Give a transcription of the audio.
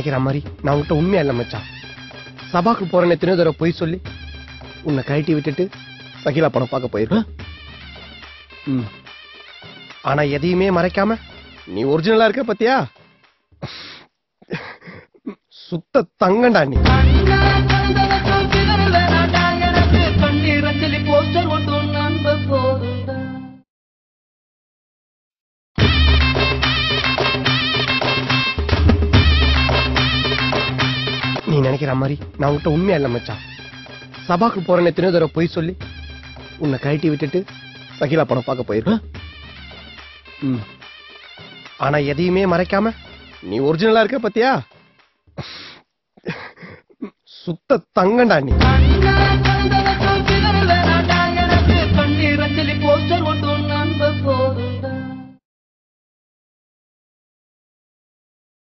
நினைக்கிற மாதிரி நான் உன்கிட்ட உண்மையா இல்ல மச்சான். சபாக்கு போறேன்னு எத்தனையோ தடவை போய் சொல்லி உன்னை கழட்டி விட்டுட்டு சகிலா படம் பார்க்க போயிருக்கேன். ஆனா எதையுமே மறைக்காம நீ ஒரிஜினலா இருக்க பத்தியா? சுத்த தங்கண்டா நீ. நீ நினைக்கிற மாதிரி நான் உன்கிட்ட உண்மையா இல்ல மச்சான். சபாக்கு போறேன்னு எத்தனையோ தடவை போய் சொல்லி உன்னை கழட்டி விட்டுட்டு சகிலா படம் பார்க்க போயிருக்கேன். ஆனா எதையுமே மறைக்காம நீ ஒரிஜினலா இருக்க பத்தியா? சுத்த தங்கண்டா நீ. போஸ்டர் ஒன்று